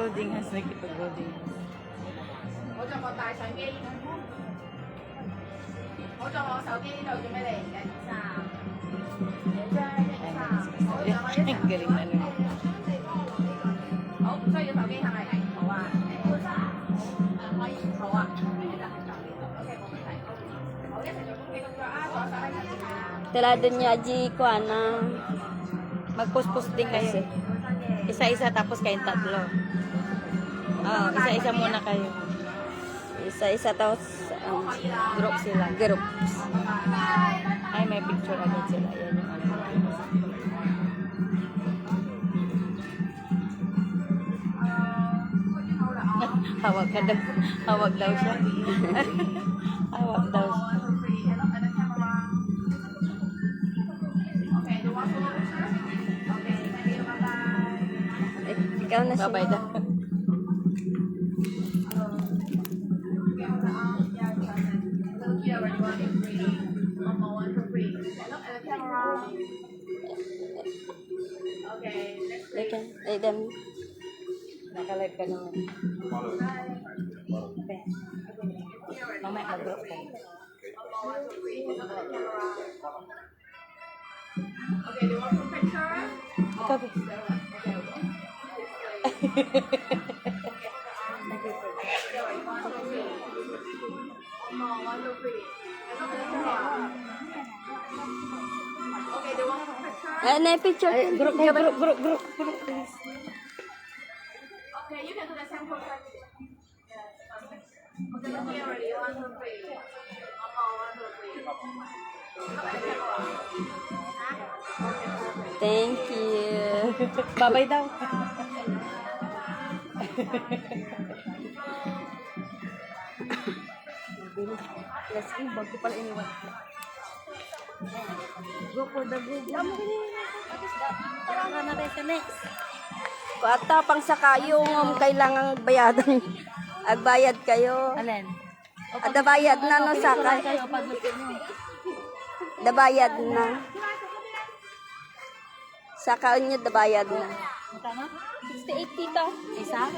Nakipag-loading has. Nakipag-loading has. 我仲個大相機，我仲我手機呢度做咩嚟？1、2、3，Ang galing na nun. 好，唔需要手機係咪？好啊，可以，好啊。OK，冇問題。好，一齊做公幾動作啊？左手喺前面啊。Tala din niya, G, kuha na. Mag-post-post din kayo. Isa-isa tapos kayong tatlo. Isa-isa muna kayo. Isa-isa tapos Group sila. groups. Ay, may picture agad sila. Yan yung ano. Hawag ka daw. Hawag daw siya. Hawag daw siya. Eh, ikaw na siya. Babay daw. Ay, dami. Nakalive ka naman. Okay. Mamaya mag-group ka. Okay, do you want some picture? Ikaw. Okay, do you want some picture? Ay, na-picture. Ay, group. Please. Okay, you can do the same pose like this. Okay, look here already. 1, 2, 3. 1, 2, 3. Look at the camera. Thank you. Babay daw. Lasing, bago pala iniwan. Go for the go. Tara na tayo sa next. Kuata pang saka yung kailangang bayadan. Agbayad kayo. Alin? Adabayad na no saka. Kayo, pag gusto nyo. Dabayad na. Saka nyo dabayad na. Tama? 68 tito. Isa?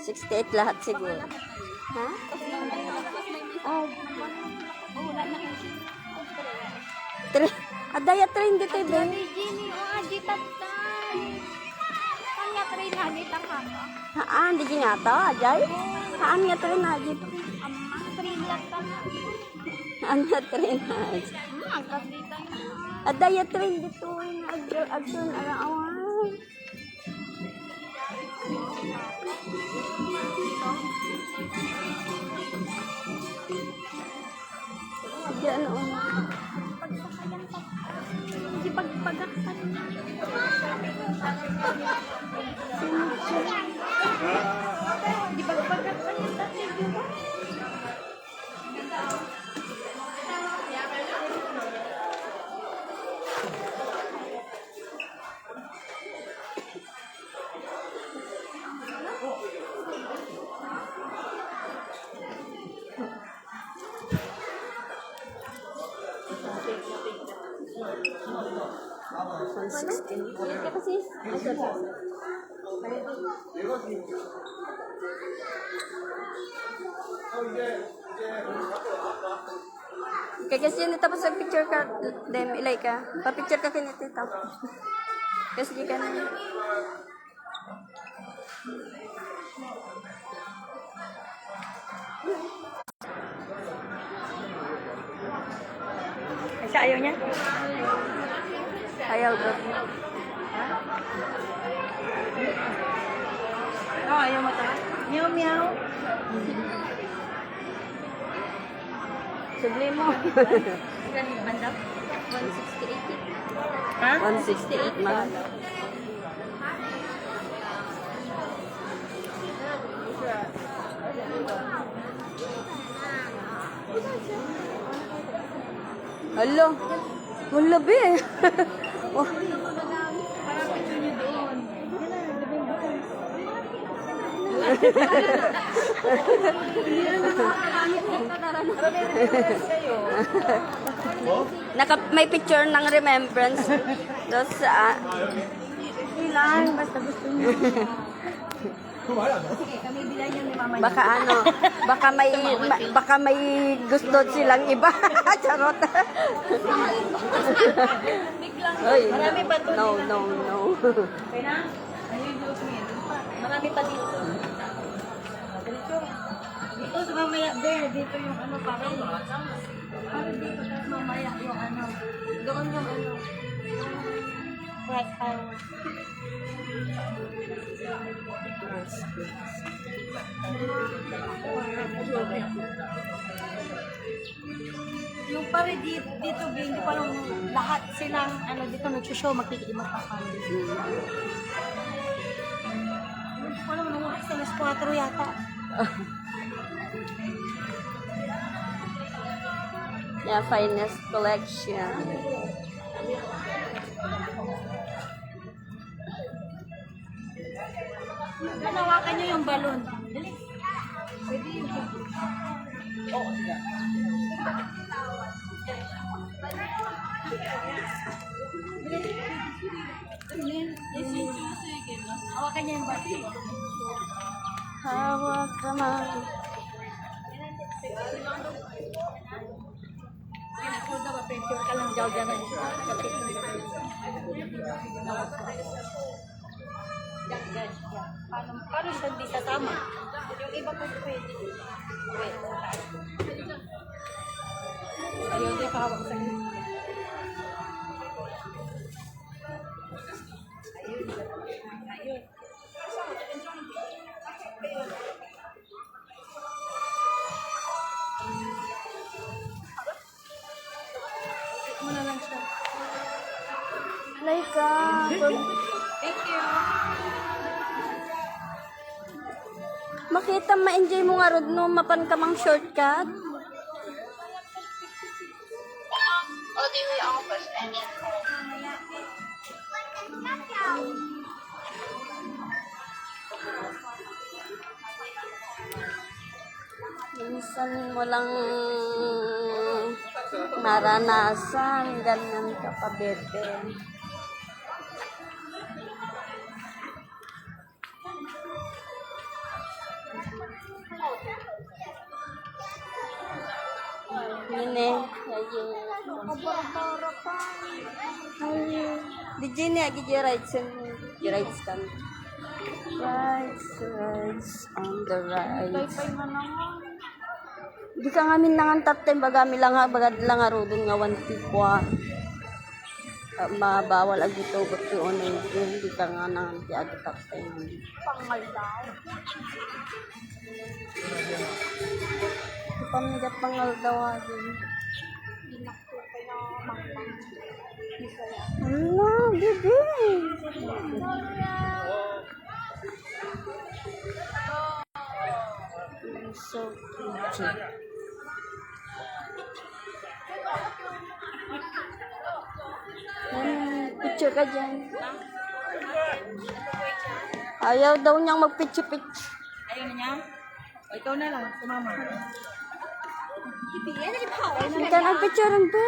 68 lahat siguro. Ha? Oh. Adaya train dito ba? Haan, di nga to, Ajay? Haan nga train na dito. Haan nga train na dito. Adaya train dito. Agsun, araway. Diyan o. Hindi pagpagaksan. Hindi pagpagaksan yung dati, di ba? Kaya kasi yun tapos sa picture ka, dem ilay ka. Pa-picture ka kinito ito. Kasi di ka na yun. Ay, siya ayaw niya? Ayaw daw. Oh, ayaw mo ta? Meow, meow. Subli mo. Ganun, banda? 168. Ha? 168 man. Hello. Wala be. Oh. May picture ng remembrance. Doon sa... Ilan, basta gusto niyo. Sige, kami bilang yan ni Mama. Baka ano, baka may gusto silang iba. Charot. Oy, Marami pa to. no. Okay na? Ayun, Josephine. Marami pa dito. Dito sa mamaya, Bear, dito yung ano parang. Parang dito, tapos mamaya yung ano. Doon yung ano. Right, yung pare dito hindi pa lang lahat silang ano dito nag-show magkikimot pa pa. Hindi ko alam nung oras alas 4 yata. Yeah, finest collection. Hanawakan nyo yung balon. Dali. Pwede yung hawakan niya yung balon. Hawak kamay. Pinag-hold na ba? Picture ka lang daw dyan. Paano siya hindi sasama? Yung iba po pwede. Ayun, di pa hawak sa inyo. Ayun. Muna lang siya. Laika. Thank you. Makita ma-enjoy mo nga rod no mapan ka mang shortcut. Minsan mo lang naranasan ganyan ka pa bebe. Yun eh. Di Jenny, agi rights kan. Rights on the rights. Di ka ngamin nangan tatem bagami lang lang arudon nga wantikwa. Mabawal agi to but yun di ka nga nangan ti agi tatem. Pangal daw. Pamigat pangal daw agin. Ano, bebe? So cute. Picture ka dyan. Ayaw daw niyang magpicture-picture. Ayaw na niya? O, ikaw na lang, sumama. Hindi ka ng picture ang ba?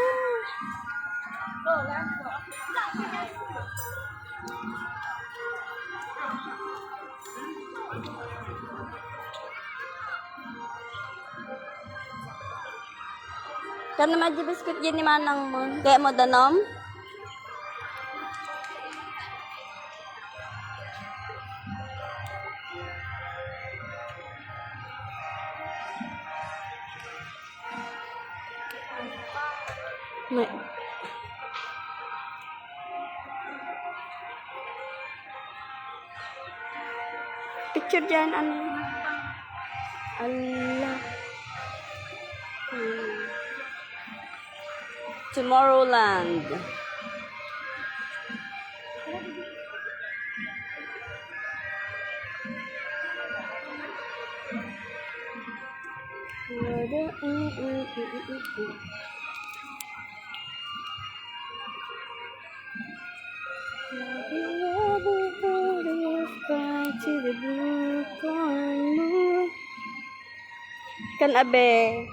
Kan naman di biskuit yan ni manang mo. Kaya mo danom? May. Picture dyan, ano? Allah. Tomorrowland. Kan abe.